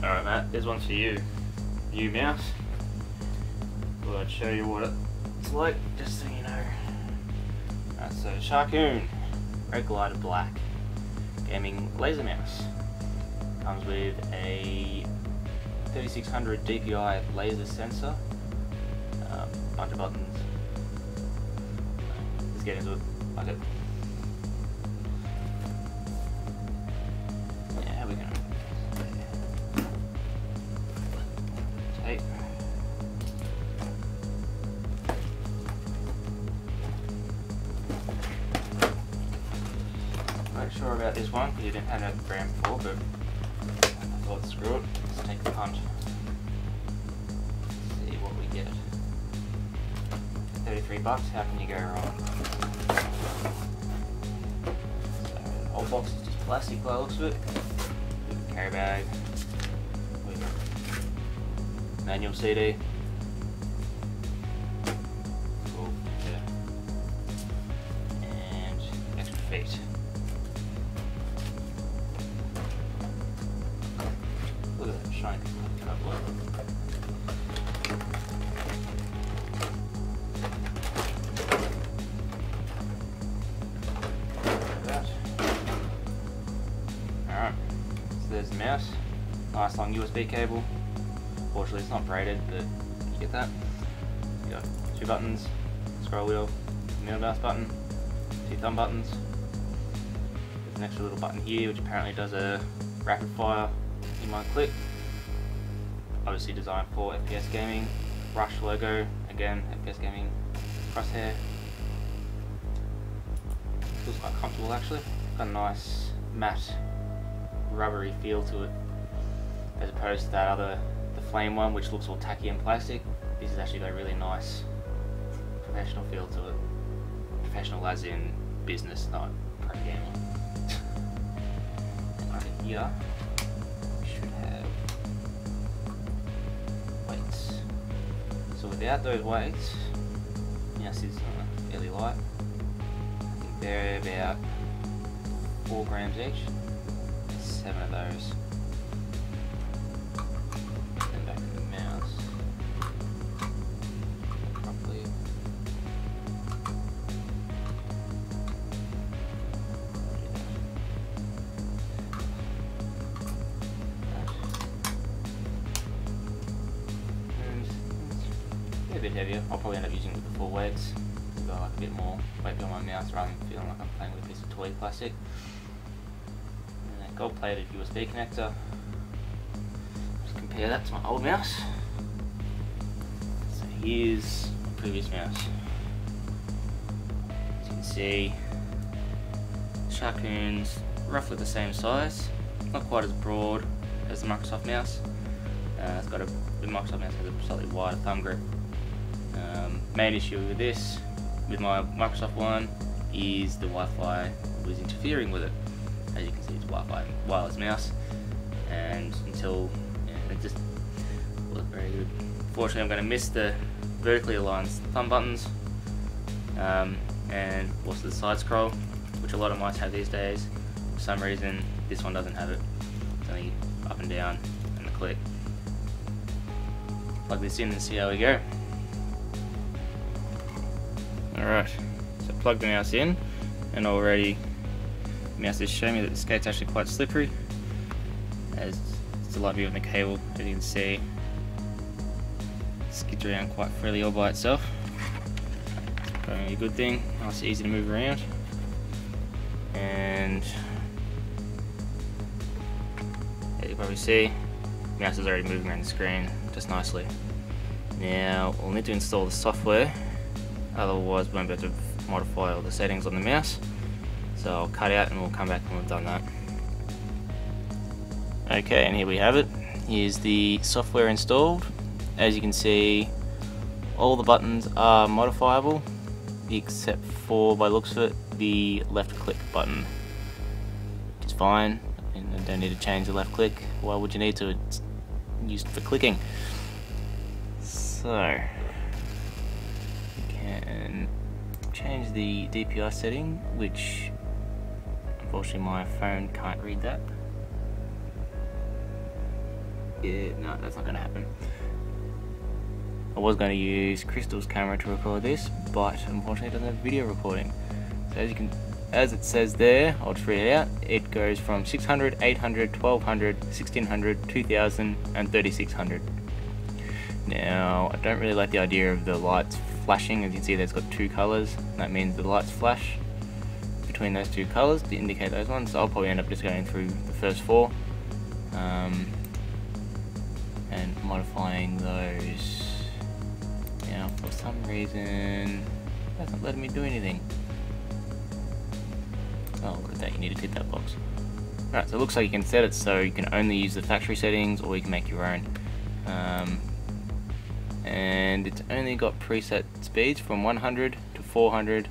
Alright Matt, this one's for you. New mouse. Thought I'd show you what it's like, just so you know. Alright, so Sharkoon FireGlider Black gaming laser mouse. Comes with a 3600 DPI laser sensor, bunch of buttons. Let's get into it. Like it. Yeah, how are we going? Tape. Not sure about this one because you didn't have that brand before, but I thought screw it. Let's take the punt. See what we get. $33. How can you go wrong? So the whole box is just plastic by the looks of it. With a carry bag. With manual CD. Cool. Yeah. And extra feet. Look at that shiny cover. Alright, so there's the mouse. Nice long USB cable. Fortunately it's not braided, but you get that. You got two buttons, scroll wheel, middle mouse button, two thumb buttons. There's an extra little button here which apparently does a rapid fire in one click. Obviously designed for FPS gaming. Rush logo, again FPS gaming crosshair. Feels quite comfortable actually. Got a nice matte rubbery feel to it, as opposed to that other, the flame one, which looks all tacky and plastic. This has actually got a really nice professional feel to it. Professional as in business, not pro gamer. And over here we should have weights. So without those weights, mouse is fairly light. I think they're about 4 grams each. 7 of those. Then back to the mouse. Properly. And it's a bit heavier. I'll probably end up using it with the full weights. I've got like a bit more weight behind my mouse rather than feeling like I'm playing with a piece of toy plastic. Gold plated USB connector. Just compare that to my old mouse. So here's my previous mouse. As you can see, Sharkoon's roughly the same size, not quite as broad as the Microsoft mouse. It's got the Microsoft mouse has a slightly wider thumb grip. Main issue with this, with my Microsoft one, is the Wi-Fi was interfering with it. As you can see, it's Wi-Fi wireless mouse, and until it just wasn't very good. Fortunately, I'm going to miss the vertically aligned thumb buttons, and also the side scroll, which a lot of mice have these days. For some reason, this one doesn't have it. It's only up and down and the click. Plug this in and see how we go. Alright, so plug the mouse in, and already the mouse is showing me that the skate's actually quite slippery, as it's a light view of the cable. As you can see, it skids around quite freely all by itself. It's probably a good thing. Nice, easy to move around, and as you probably see, the mouse is already moving around the screen just nicely. Now we'll need to install the software, otherwise we won't be able to modify all the settings on the mouse. So I'll cut out and we'll come back when we've done that. Okay, and here we have it. Here's the software installed. As you can see, all the buttons are modifiable, except for, by the looks of it, the left click button. It's fine, and I don't need to change the left click. Why would you need to? It's used for clicking. So, you can change the DPI setting, which unfortunately my phone can't read that. Yeah, no, that's not going to happen. I was going to use Crystal's camera to record this, but unfortunately it doesn't have video recording. So as it says there, I'll just read it out. It goes from 600, 800, 1200, 1600, 2000 and 3600. Now, I don't really like the idea of the lights flashing. As you can see, there's got two colours. That means the lights flash between those two colours to indicate those ones. So I'll probably end up just going through the first four and modifying those. Now, for some reason, it's not letting me do anything. Oh, look at that, you need to tick that box. Right, so it looks like you can set it so you can only use the factory settings, or you can make your own. And it's only got preset speeds from 100 to 400,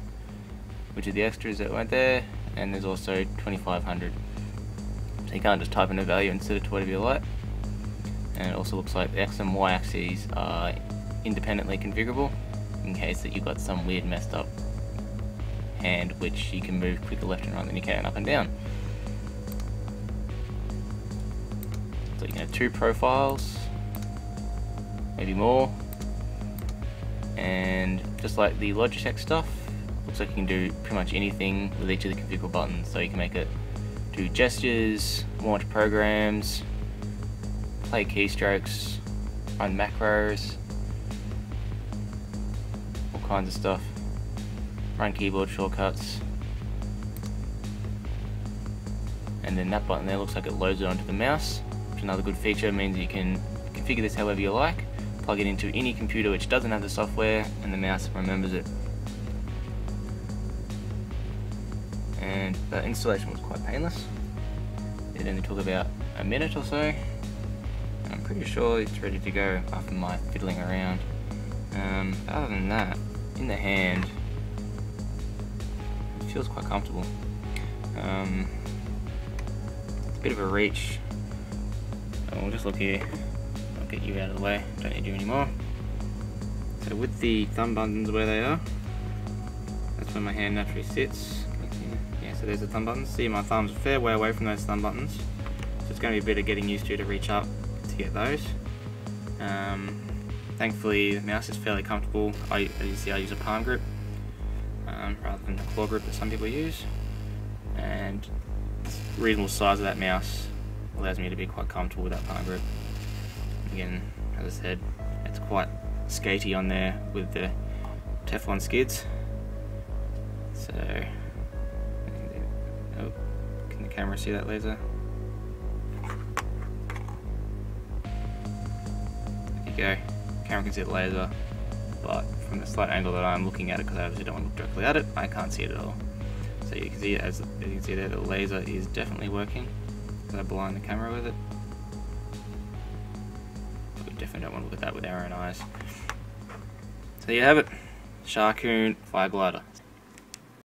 which are the extras that went there, and there's also 2500. So you can't just type in a value and set it to whatever you like. And it also looks like the X and Y axes are independently configurable in case that you've got some weird messed up hand which you can move quicker left and right than you can up and down. So you can have two profiles, maybe more, and just like the Logitech stuff, looks like you can do pretty much anything with each of the configurable buttons. So you can make it do gestures, launch programs, play keystrokes, run macros, all kinds of stuff, run keyboard shortcuts, and then that button there looks like it loads it onto the mouse, which is another good feature. It means you can configure this however you like, plug it into any computer which doesn't have the software, and the mouse remembers it. And the installation was quite painless. It only took about a minute or so, and I'm pretty sure it's ready to go after my fiddling around. Other than that, in the hand, it feels quite comfortable. It's a bit of a reach. So we'll just look here. I'll get you out of the way. Don't need you anymore. So with the thumb buttons where they are, that's where my hand naturally sits. Yeah, so there's the thumb buttons. See, my thumb's a fair way away from those thumb buttons, so it's going to be a bit of getting used to reach up to get those. Thankfully, the mouse is fairly comfortable. As you see, I use a palm grip rather than the claw grip that some people use, and the reasonable size of that mouse allows me to be quite comfortable with that palm grip. Again, as I said, it's quite skatey on there with the Teflon skids. So, oh, can the camera see that laser? There you go. Camera can see the laser, but from the slight angle that I'm looking at it, because I obviously don't want to look directly at it, I can't see it at all. So you can see, as you can see there, the laser is definitely working, because I blind the camera with it. We definitely don't want to look at that with our own eyes. So there you have it, Sharkoon FireGlider.